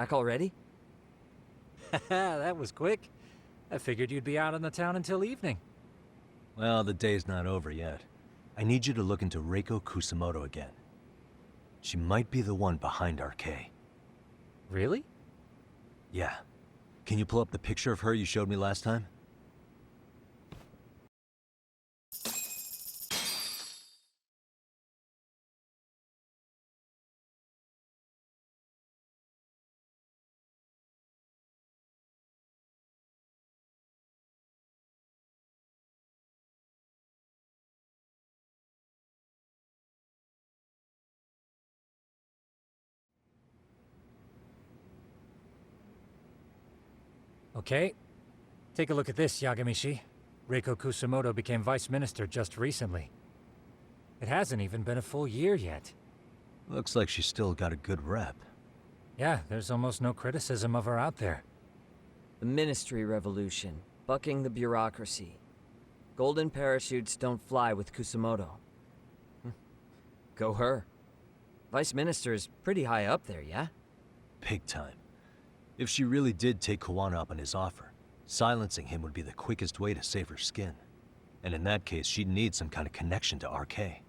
Back already? That was quick. I figured you'd be out in the town until evening. Well, the day's not over yet. I need you to look into Reiko Kusamoto again. She might be the one behind RK. Really? Yeah. Can you pull up the picture of her you showed me last time? Okay. Take a look at this, Yagamishi. Reiko Kusamoto became vice minister just recently. It hasn't even been a full year yet. Looks like she's still got a good rep. Yeah, there's almost no criticism of her out there. The Ministry Revolution, bucking the bureaucracy. Golden parachutes don't fly with Kusamoto. Go her. Vice Minister's pretty high up there, yeah? Big time. If she really did take Kuwana up on his offer, silencing him would be the quickest way to save her skin. And in that case, she'd need some kind of connection to RK.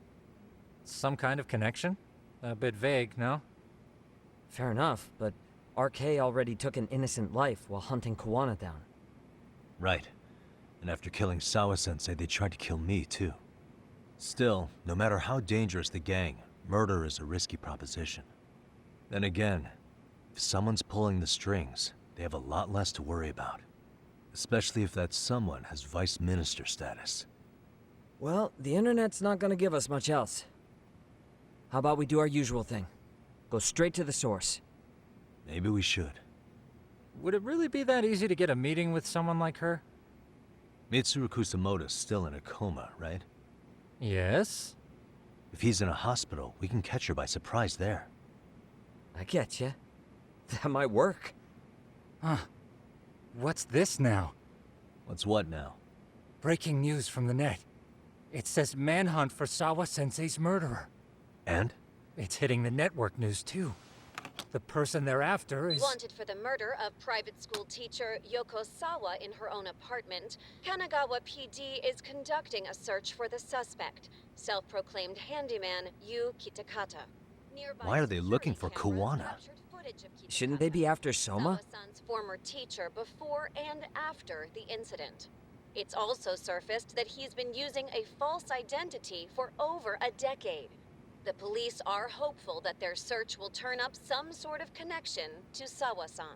Some kind of connection? A bit vague, no? Fair enough, but RK already took an innocent life while hunting Kuwana down. Right. And after killing Sawa-sensei, they tried to kill me, too. Still, no matter how dangerous the gang, murder is a risky proposition. Then again, if someone's pulling the strings, they have a lot less to worry about. Especially if that someone has vice minister status. Well, the internet's not gonna give us much else. How about we do our usual thing? Go straight to the source. Maybe we should. Would it really be that easy to get a meeting with someone like her? Mitsuru Kusamoto's still in a coma, right? Yes? If he's in a hospital, we can catch her by surprise there. I get ya. That might work. Huh. What's this now? What's what now? Breaking news from the net. It says manhunt for Sawa-sensei's murderer. And? It's hitting the network news too. The person they're after is... Wanted for the murder of private school teacher Yoko Sawa in her own apartment, Kanagawa PD is conducting a search for the suspect, self-proclaimed handyman Yu Kitakata. Nearby Why are they looking for security cameras Kuwana? captured footage of Shouldn't they be after Soma? Sawa-san's former teacher before and after the incident. It's also surfaced that he's been using a false identity for over a decade. The police are hopeful that their search will turn up some sort of connection to Sawa-san.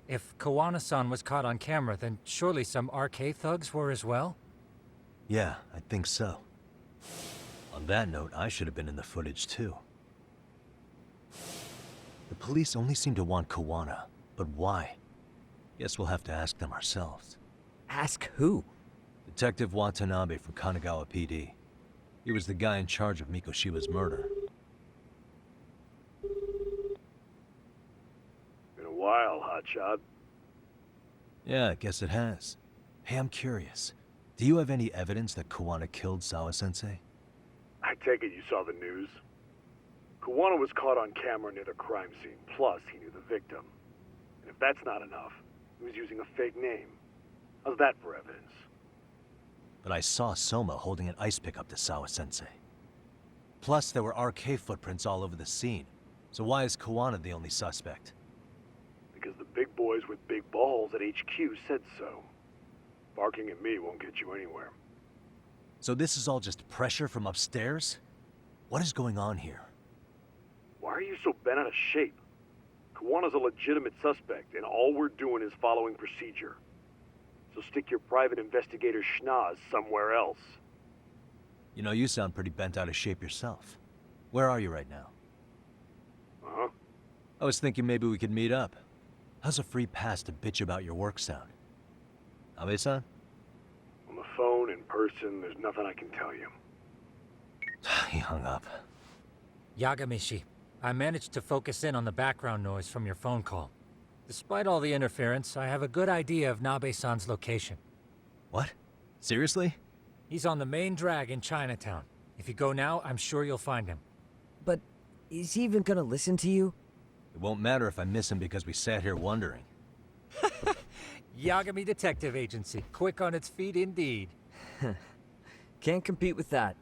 If Kuwana-san was caught on camera, then surely some RK thugs were as well? Yeah, I think so. On that note, I should have been in the footage too. The police only seem to want Kuwana, but why? Guess we'll have to ask them ourselves. Ask who? Detective Wantanabe from Kanagawa PD. He was the guy in charge of Mikoshiba's murder. Been a while, hotshot. Yeah, I guess it has. Hey, I'm curious. Do you have any evidence that Kuwana killed Sawa-sensei? I take it you saw the news. Kuwana was caught on camera near the crime scene, plus he knew the victim. And if that's not enough, he was using a fake name. How's that for evidence? But I saw Soma holding an ice pick up to Sawa-sensei. Plus, there were RK footprints all over the scene. So why is Kuwana the only suspect? Because the big boys with big balls at HQ said so. Barking at me won't get you anywhere. So this is all just pressure from upstairs? What is going on here? Why are you so bent out of shape? Kuwana's a legitimate suspect, and all we're doing is following procedure. So stick your private investigator schnoz somewhere else. You know, you sound pretty bent out of shape yourself. Where are you right now? Uh-huh. I was thinking maybe we could meet up. How's a free pass to bitch about your work sound? Abe-san? On the phone, in person, there's nothing I can tell you. He hung up. Yagamishi, I managed to focus in on the background noise from your phone call. Despite all the interference, I have a good idea of Nabe-san's location. What? Seriously? He's on the main drag in Chinatown. If you go now, I'm sure you'll find him. But is he even gonna listen to you? It won't matter if I miss him because we sat here wondering. Yagami Detective Agency. Quick on its feet indeed. Can't compete with that.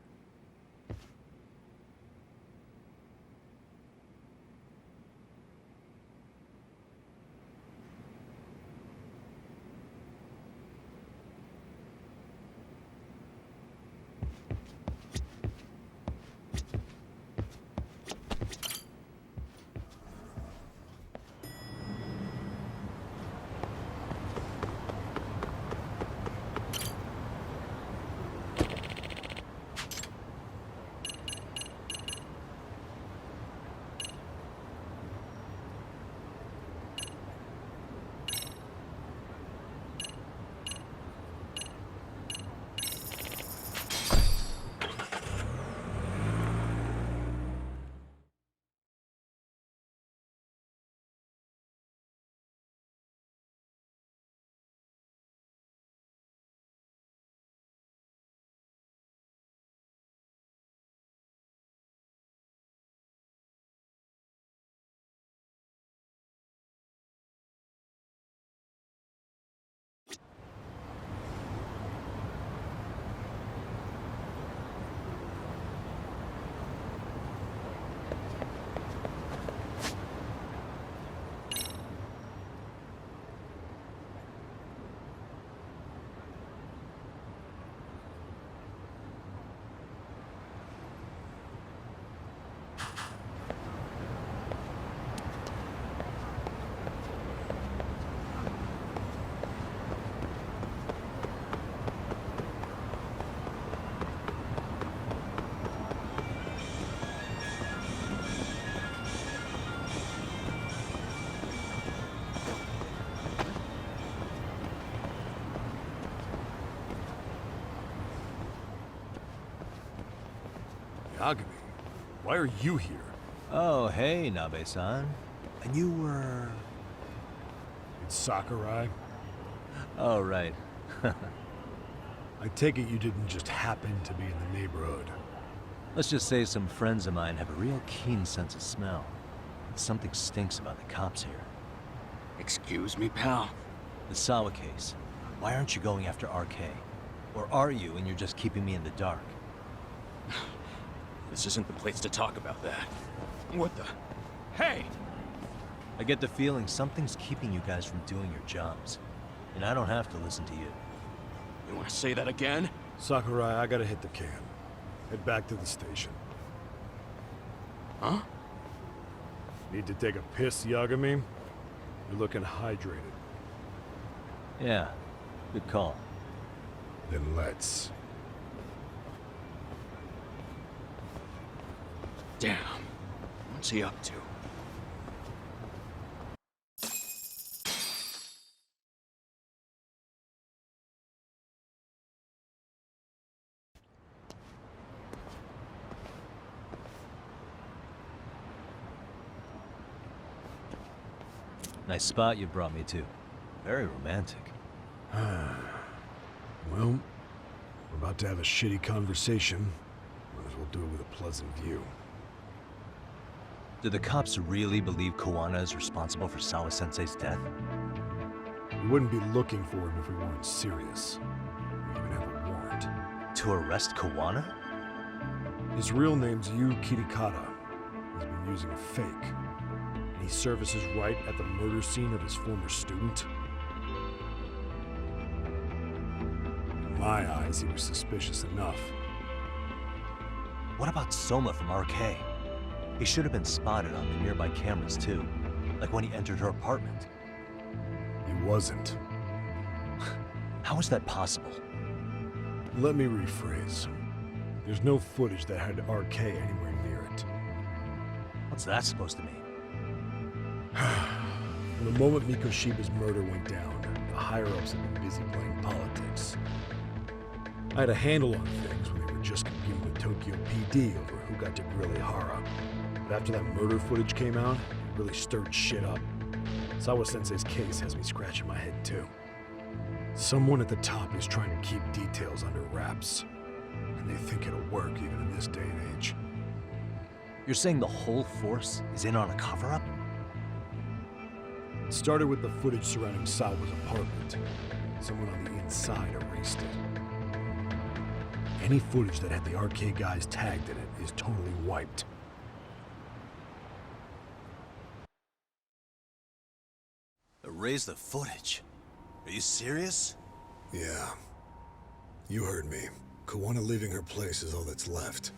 Yagami, why are you here? Oh, hey, Nabe-san. And you were... It's Sakurai. Oh, right. I take it you didn't just happen to be in the neighborhood. Let's just say some friends of mine have a real keen sense of smell. Something stinks about the cops here. Excuse me, pal. The Sawa case. Why aren't you going after RK? Or are you and you're just keeping me in the dark? This isn't the place to talk about that. What the... Hey! I get the feeling something's keeping you guys from doing your jobs. And I don't have to listen to you. You want to say that again? Sakurai, I gotta hit the can. Head back to the station. Huh? Need to take a piss, Yagami? You're looking hydrated. Yeah, good call. Then let's. Damn. What's he up to? Nice spot you brought me to. Very romantic. Well, we're about to have a shitty conversation. Might as well do it with a pleasant view. Do the cops really believe Kuwana is responsible for Sawa-sensei's death? We wouldn't be looking for him if we weren't serious. We even have a warrant. To arrest Kuwana? His real name's Yu Kitakata. He's been using a fake. And he services right at the murder scene of his former student. In my eyes, he was suspicious enough. What about Soma from RK? He should have been spotted on the nearby cameras too, like when he entered her apartment. He wasn't. How is that possible? Let me rephrase. There's no footage that had RK anywhere near it. What's that supposed to mean? From the moment Mikoshiba's murder went down, the higher-ups have been busy playing politics. I had a handle on things when they were just competing with Tokyo PD over who got to grill Ihara. But after that murder footage came out, it really stirred shit up. Sawa-sensei's case has me scratching my head too. Someone at the top is trying to keep details under wraps. And they think it'll work even in this day and age. You're saying the whole force is in on a cover-up? It started with the footage surrounding Sawa's apartment. Someone on the inside erased it. Any footage that had the arcade guys tagged in it is totally wiped. Erase the footage? Are you serious? Yeah. You heard me. Kuwana leaving her place is all that's left.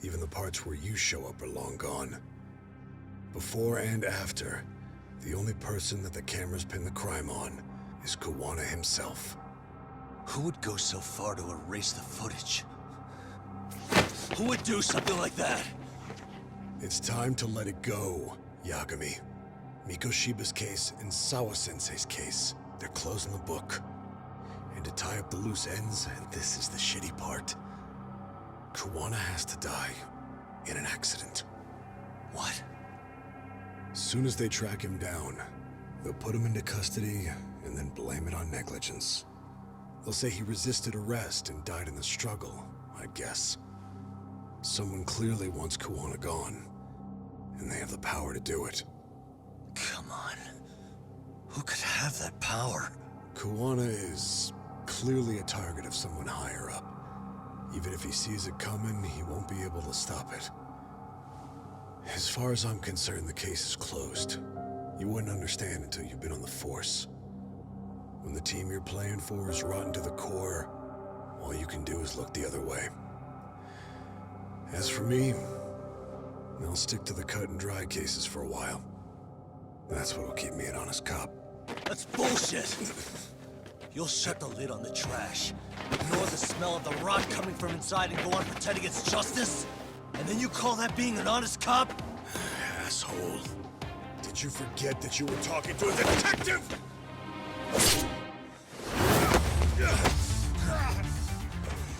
Even the parts where you show up are long gone. Before and after, the only person that the cameras pin the crime on is Kuwana himself. Who would go so far to erase the footage? Who would do something like that? It's time to let it go, Yagami. Mikoshiba's case and Sawa-sensei's case, they're closing the book. And to tie up the loose ends, and this is the shitty part, Kuwana has to die in an accident. What? Soon as they track him down, they'll put him into custody and then blame it on negligence. They'll say he resisted arrest and died in the struggle, I guess. Someone clearly wants Kuwana gone, and they have the power to do it. Come on. Who could have that power? Kuwana is clearly a target of someone higher up. Even if he sees it coming, he won't be able to stop it. As far as I'm concerned, the case is closed. You wouldn't understand until you've been on the force. When the team you're playing for is rotten to the core, all you can do is look the other way. As for me, I'll stick to the cut and dry cases for a while. That's what'll keep me an honest cop. That's bullshit! You'll shut the lid on the trash, ignore the smell of the rot coming from inside, and go on pretending it's justice? And then you call that being an honest cop? Asshole. Did you forget that you were talking to a detective?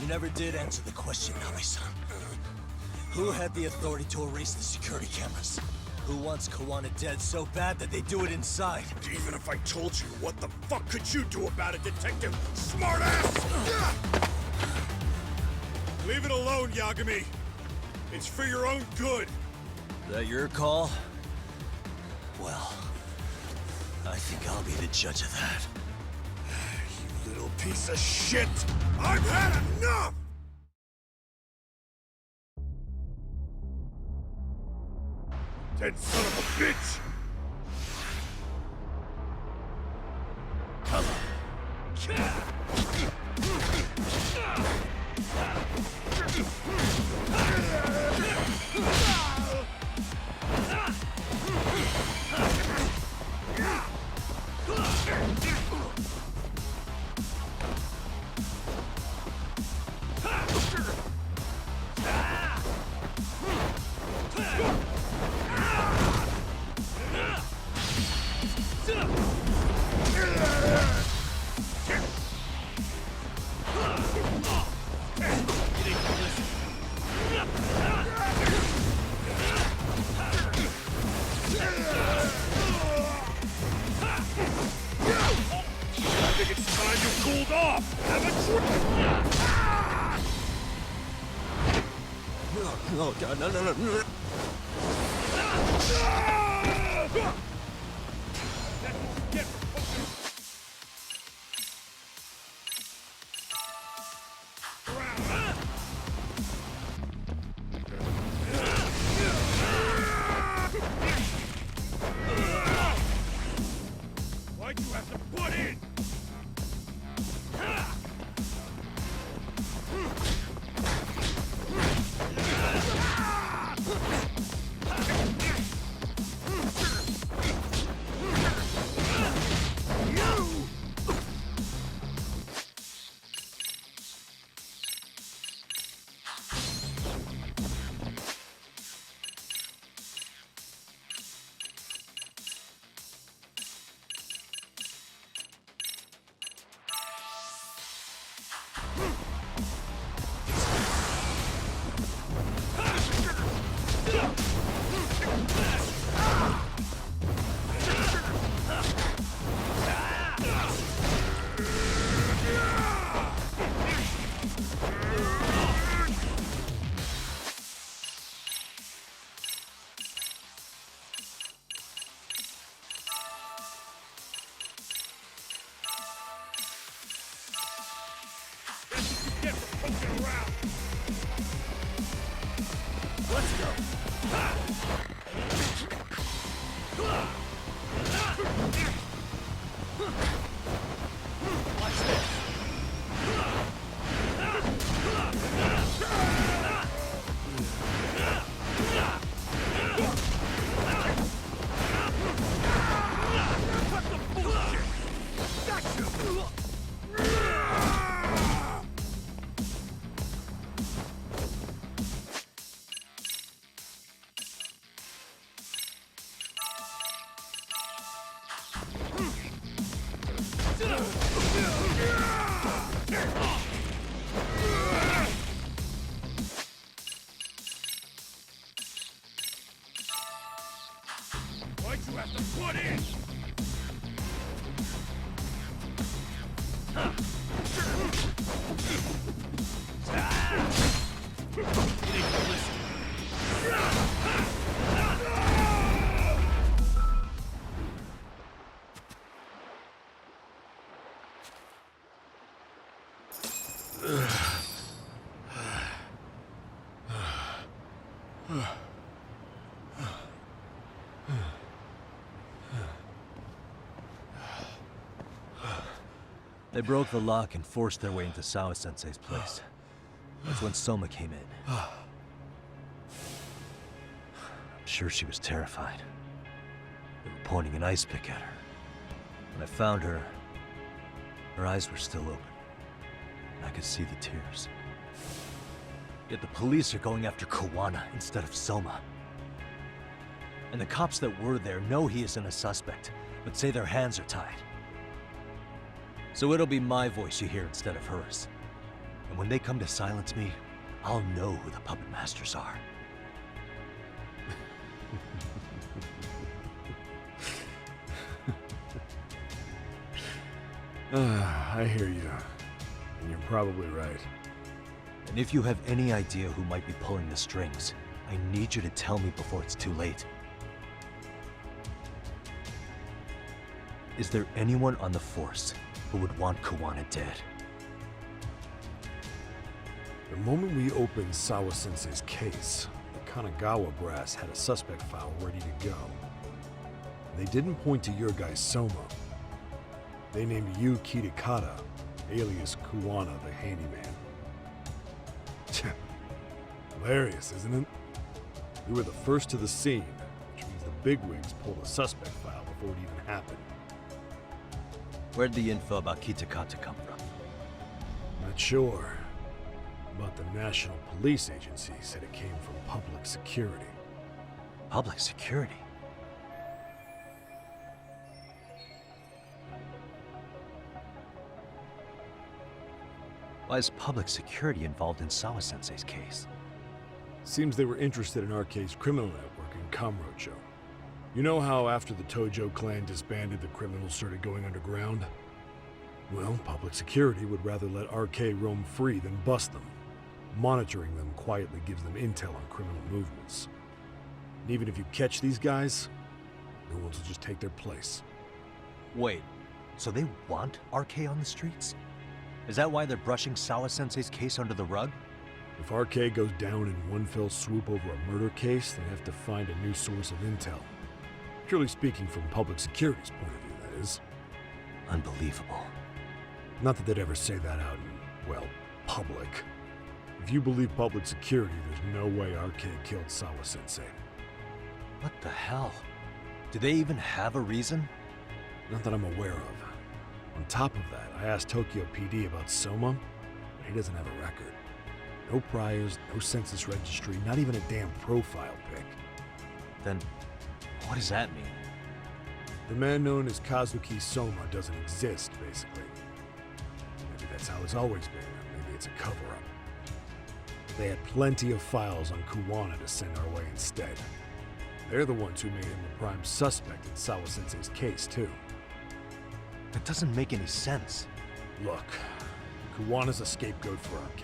You never did answer the question, Nami-san. Who had the authority to erase the security cameras? Who wants Kuwana dead so bad that they do it inside? Even if I told you, what the fuck could you do about it, detective? Smartass! Leave it alone, Yagami. It's for your own good. Is that your call? Well, I think I'll be the judge of that. You little piece of shit! I've had enough! Dead son of a bitch! Oh god, no. Why'd you have to butt in? Why'd you have to put in? You need to listen. They broke the lock and forced their way into Sawa-sensei's place. That's when Soma came in. I'm sure she was terrified. They were pointing an ice pick at her. When I found her, her eyes were still open. And I could see the tears. Yet the police are going after Kuwana instead of Soma. And the cops that were there know he isn't a suspect, but say their hands are tied. So it'll be my voice you hear instead of hers. And when they come to silence me, I'll know who the puppet masters are. I hear you. And you're probably right. And if you have any idea who might be pulling the strings, I need you to tell me before it's too late. Is there anyone on the force who would want Kuwana dead? The moment we opened Sawa-sensei's case, the Kanagawa brass had a suspect file ready to go. They didn't point to your guy Soma. They named you Kitakata, alias Kuwana the handyman. Hilarious, isn't it? You were the first to the scene, which means the bigwigs pulled a suspect file before it even happened. Where'd the info about Kitakata come from? Not sure. But the National Police Agency said it came from public security. Public security? Why is public security involved in Sawa-sensei's case? Seems they were interested in RK's criminal network in Kamurocho. You know how after the Tojo clan disbanded, the criminals started going underground? Well, public security would rather let RK roam free than bust them. Monitoring them quietly gives them intel on criminal movements. And even if you catch these guys, no one will just take their place. Wait, so they want RK on the streets? Is that why they're brushing Sawa-sensei's case under the rug? If RK goes down in one fell swoop over a murder case, they have to find a new source of intel. Purely speaking, from public security's point of view, that is. Unbelievable. Not that they'd ever say that out in, well, public. If you believe public security, there's no way RK killed Sawa-sensei. What the hell? Do they even have a reason? Not that I'm aware of. On top of that, I asked Tokyo PD about Soma, but he doesn't have a record. No priors, no census registry, not even a damn profile pic. Then, what does that mean? The man known as Kazuki Soma doesn't exist, basically. Maybe that's how it's always been, or maybe it's a cover-up. They had plenty of files on Kuwana to send our way instead. They're the ones who made him a prime suspect in Sawa-sensei's case, too. That doesn't make any sense. Look, Kuwana's a scapegoat for RK.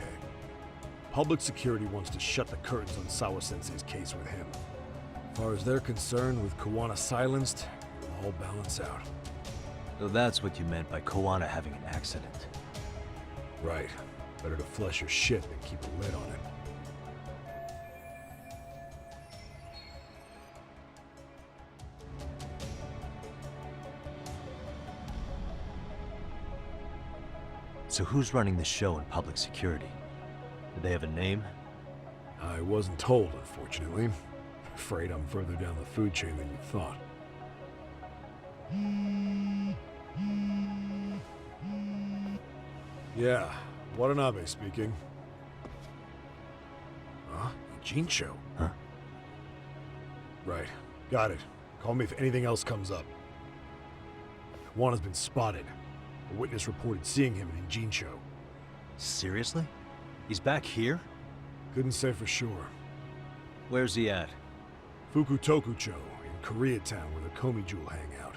Public security wants to shut the curtains on Sawa-sensei's case with him. As far as they're concerned, with Kuwana silenced, it'll all balance out. So that's what you meant by Kuwana having an accident. Right. Better to flush your shit than keep a lid on it. So who's running the show in public security? Do they have a name? I wasn't told, unfortunately. Afraid I'm further down the food chain than you thought. Yeah, Watanabe speaking. Huh? Jincho? Huh? Right. Got it. Call me if anything else comes up. Kuwana's been spotted. A witness reported seeing him in Jincho. Seriously? He's back here? Couldn't say for sure. Where's he at? Fukutokucho, in Koreatown, where the Komi Jewel hang out.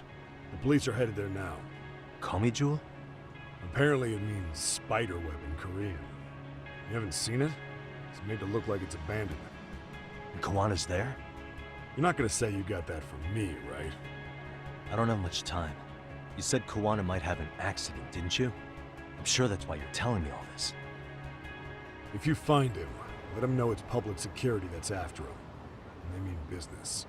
The police are headed there now. Komi Jewel? Apparently it means spider web in Korean. You haven't seen it? It's made to look like it's abandoned. And Kuwana's there? You're not gonna say you got that from me, right? I don't have much time. You said Kuwana might have an accident, didn't you? I'm sure that's why you're telling me all this. If you find him, let him know it's public security that's after him. And they mean business.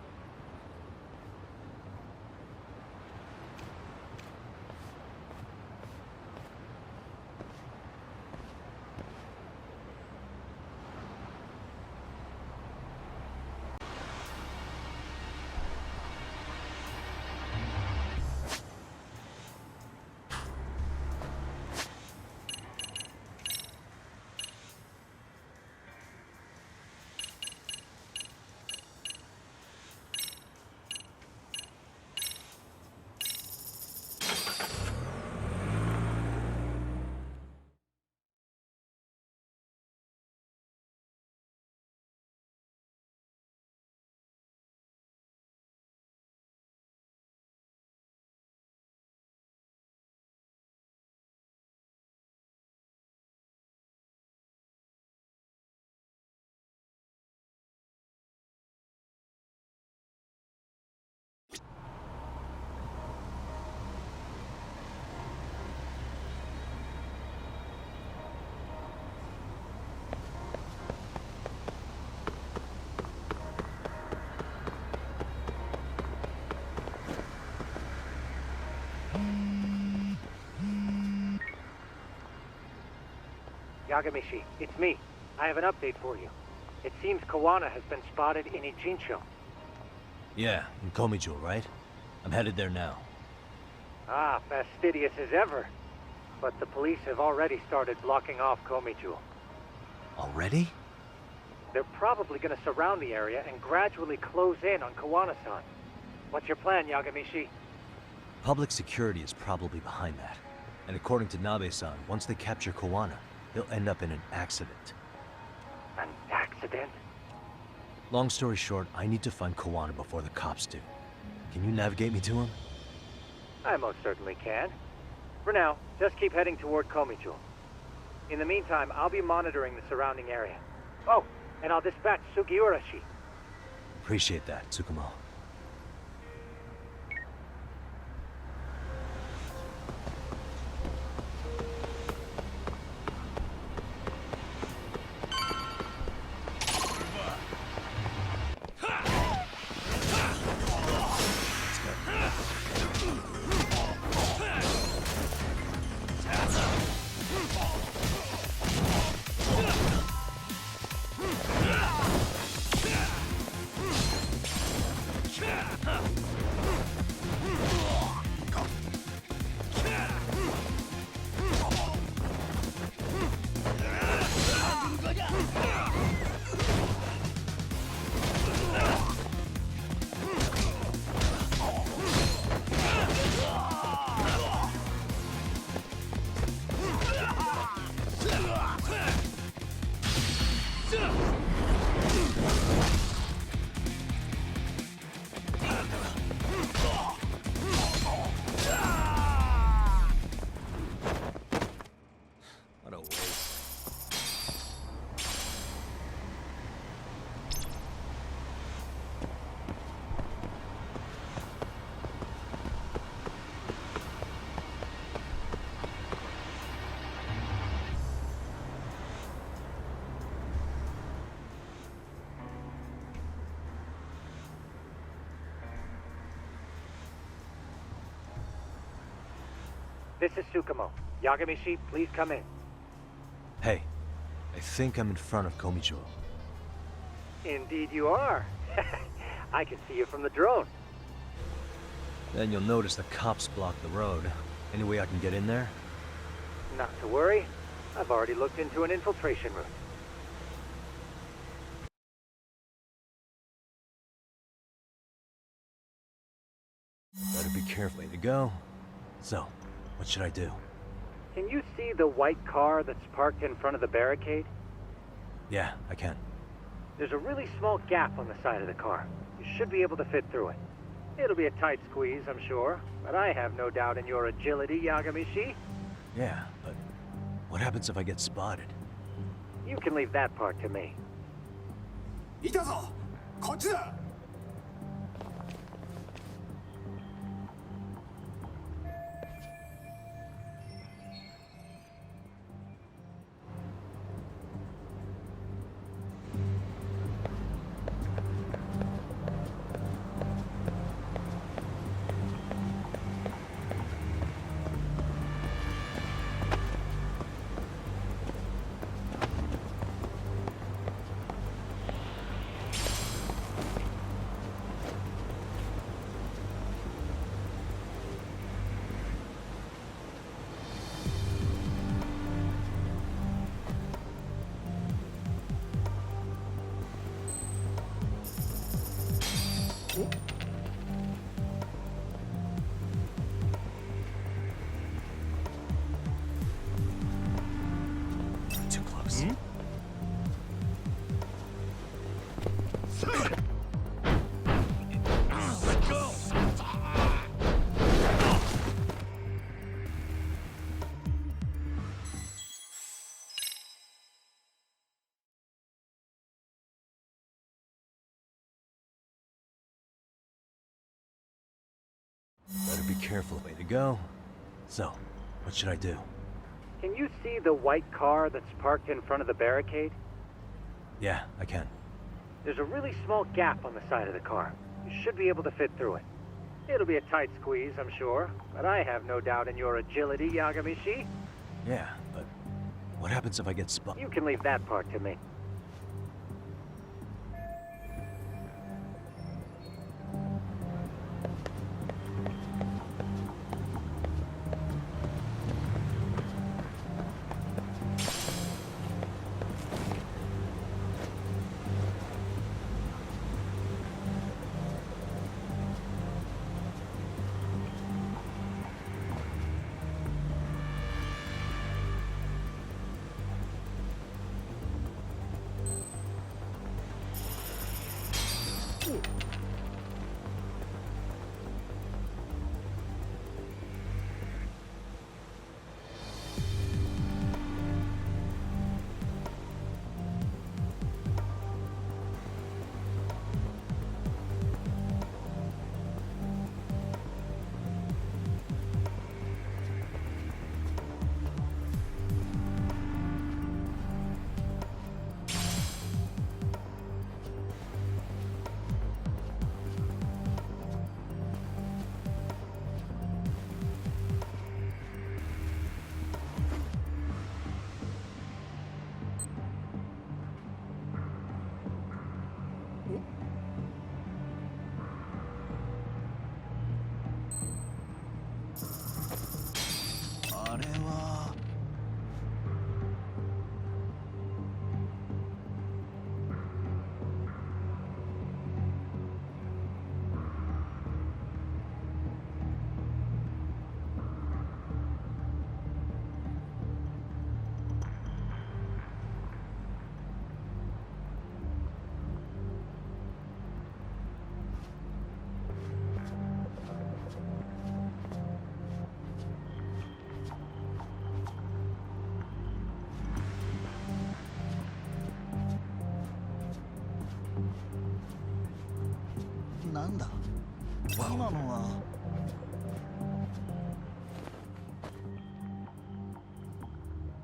Yagamishi, it's me. I have an update for you. It seems Kuwana has been spotted in Ijincho. Yeah, in Komi Jewel, right? I'm headed there now. Ah, fastidious as ever. But the police have already started blocking off Komiju. Already? They're probably gonna surround the area and gradually close in on Kuwana-san. What's your plan, Yagamishi? Public security is probably behind that. And according to Nabe-san, once they capture Kuwana, he'll end up in an accident. An accident? Long story short, I need to find Kuwana before the cops do. Can you navigate me to him? I most certainly can. For now, just keep heading toward Komiju. In the meantime, I'll be monitoring the surrounding area. Oh, and I'll dispatch Sugiurashi. Appreciate that, Tsukumo. What a waste. This is Tsukumo. Yagamishi, please come in. Hey, I think I'm in front of Komicho. Indeed you are. I can see you from the drone. Then you'll notice the cops block the road. Any way I can get in there? Not to worry. I've already looked into an infiltration route. Better be careful. Way to go. So, what should I do? Can you see the white car that's parked in front of the barricade? Yeah, I can. There's a really small gap on the side of the car. You should be able to fit through it. It'll be a tight squeeze, I'm sure, but I have no doubt in your agility, Yagamishi. Yeah, but what happens if I get spotted? You can leave that part to me. いたぞこっちだ Too close. Let go! Better be careful. Way to go. So, what should I do? Can you see the white car that's parked in front of the barricade? Yeah, I can. There's a really small gap on the side of the car. You should be able to fit through it. It'll be a tight squeeze, I'm sure, but I have no doubt in your agility, Yagamishi. Yeah, but what happens if I get spotted? You can leave that part to me.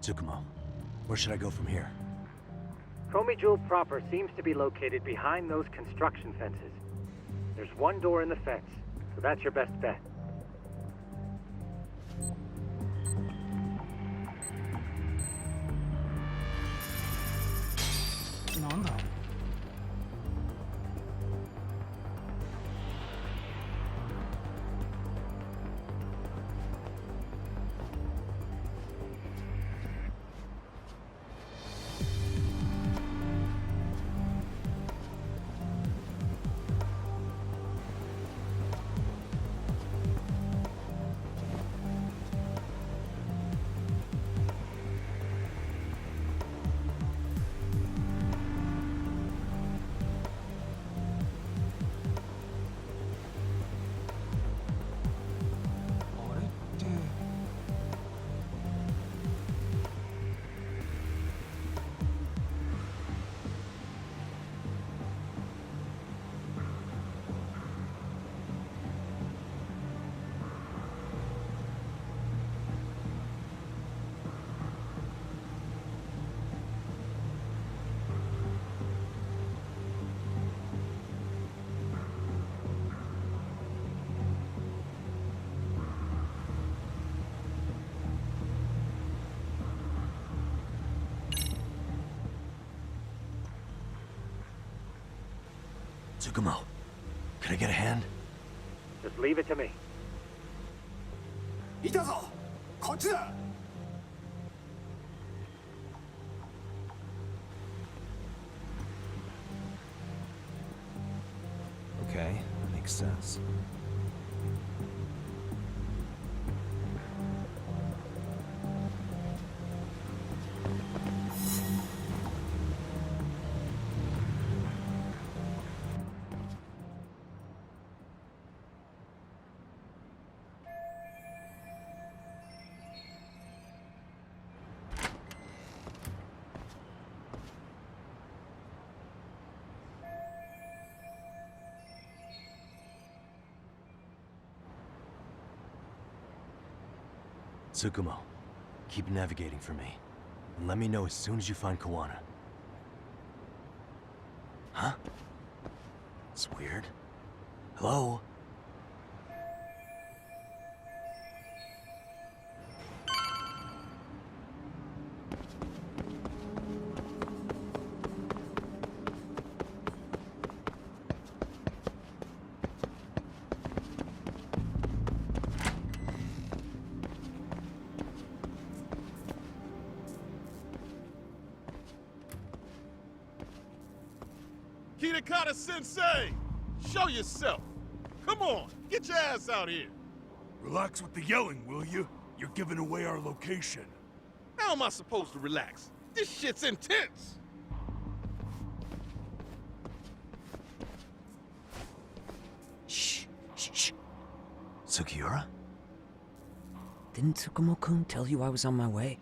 Tsukumo, where should I go from here? Komijul proper seems to be located behind those construction fences. There's one door in the fence, so that's your best bet. Tsukumo, can I get a hand? Just leave it to me. いたぞこっちだ Okay, that makes sense. Tsukumo, keep navigating for me. And let me know as soon as you find Kuwana. Huh? It's weird. Hello? Kitakata Sensei! Show yourself! Come on, get your ass out here! Relax with the yelling, will you? You're giving away our location. How am I supposed to relax? This shit's intense! Shh, shh, shh. Sugiura? Didn't Tsukumo-kun tell you I was on my way?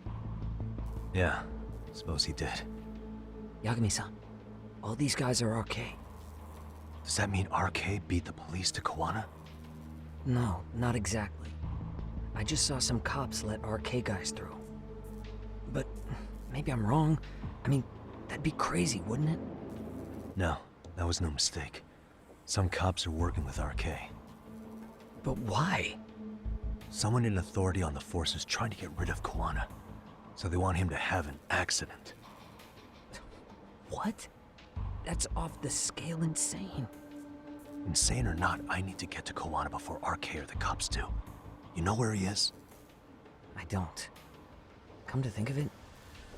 Yeah, suppose he did. Yagami-san, all these guys are RK. Does that mean RK beat the police to Kuwana? No, not exactly. I just saw some cops let RK guys through. But maybe I'm wrong. I mean, that'd be crazy, wouldn't it? No, that was no mistake. Some cops are working with RK. But why? Someone in authority on the force is trying to get rid of Kuwana. So they want him to have an accident. What? That's off the scale insane. Insane or not, I need to get to Kuwana before RK or the cops do. You know where he is? I don't. Come to think of it,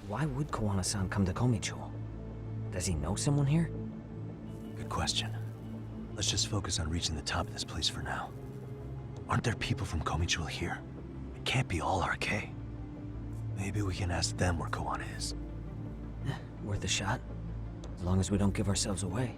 why would Kuwana-san come to Komicho? Does he know someone here? Good question. Let's just focus on reaching the top of this place for now. Aren't there people from Komicho here? It can't be all RK. Maybe we can ask them where Kuwana is. Worth a shot. As long as we don't give ourselves away.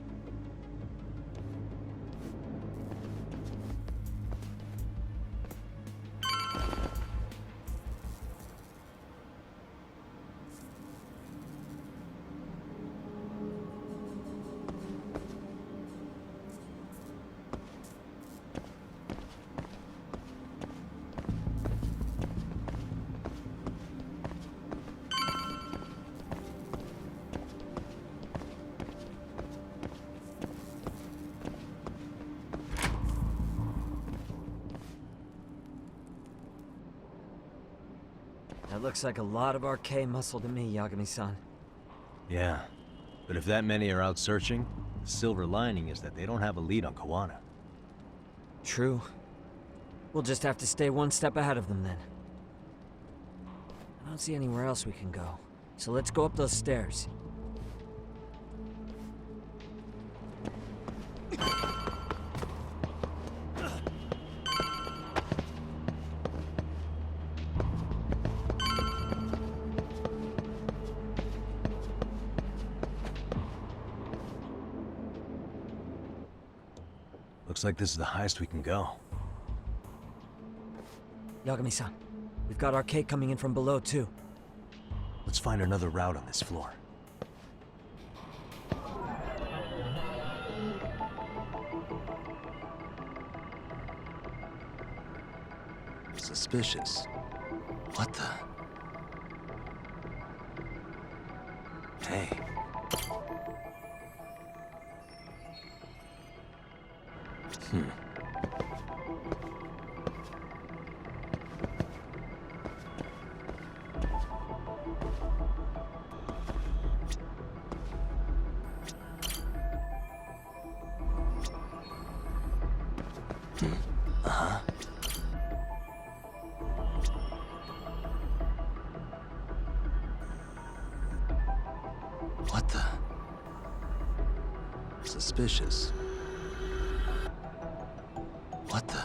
That looks like a lot of RK muscle to me, Yagami-san. Yeah, but if that many are out searching, the silver lining is that they don't have a lead on Kuwana. True. We'll just have to stay one step ahead of them then. I don't see anywhere else we can go, so let's go up those stairs. Looks like this is the highest we can go. Yagami-san, we've got RK coming in from below too. Let's find another route on this floor. Suspicious. What the? Hey. suspicious. What the?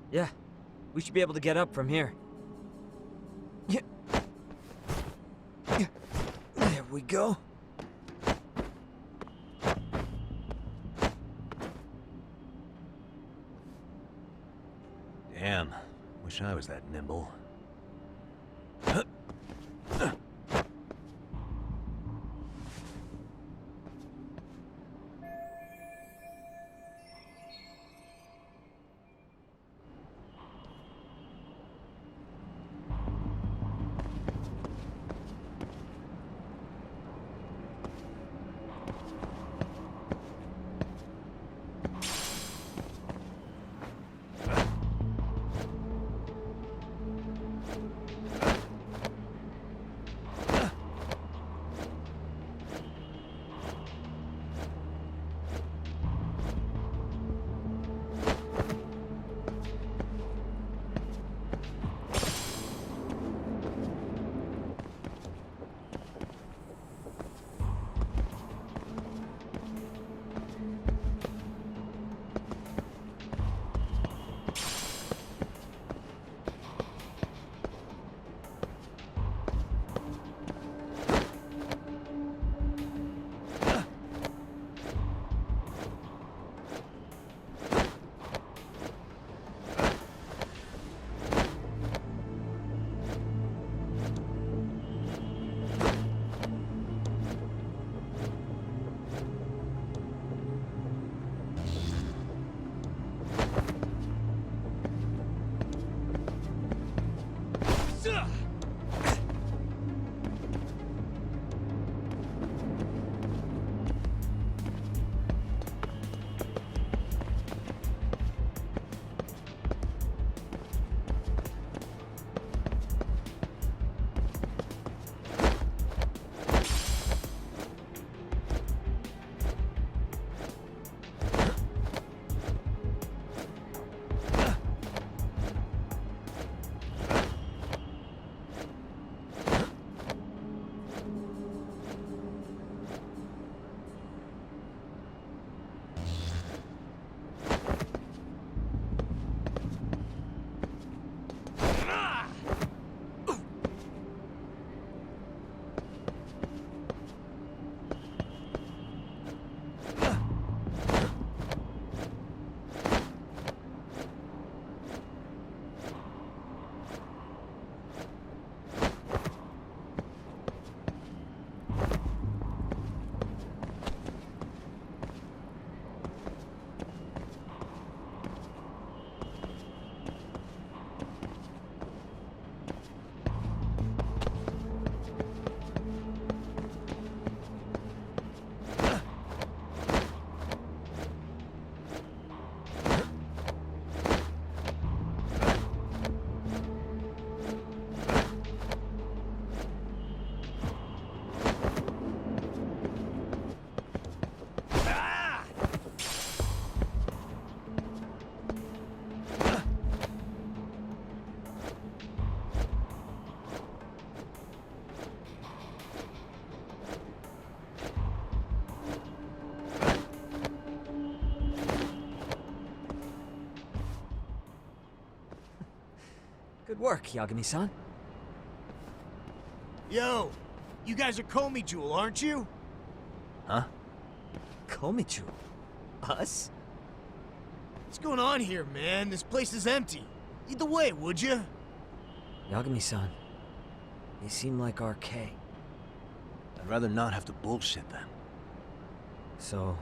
Yeah, we should be able to get up from here. Yeah. There we go. Damn, wish I was that nimble. Good work, Yagami-san. Yo, you guys are Comey Jewel, aren't you? Huh? Komichu? Us? What's going on here, man? This place is empty. Lead the way, would you? Yagami-san, you seem like RK. I'd rather not have to bullshit then. So,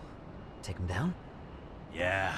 take him down? Yeah.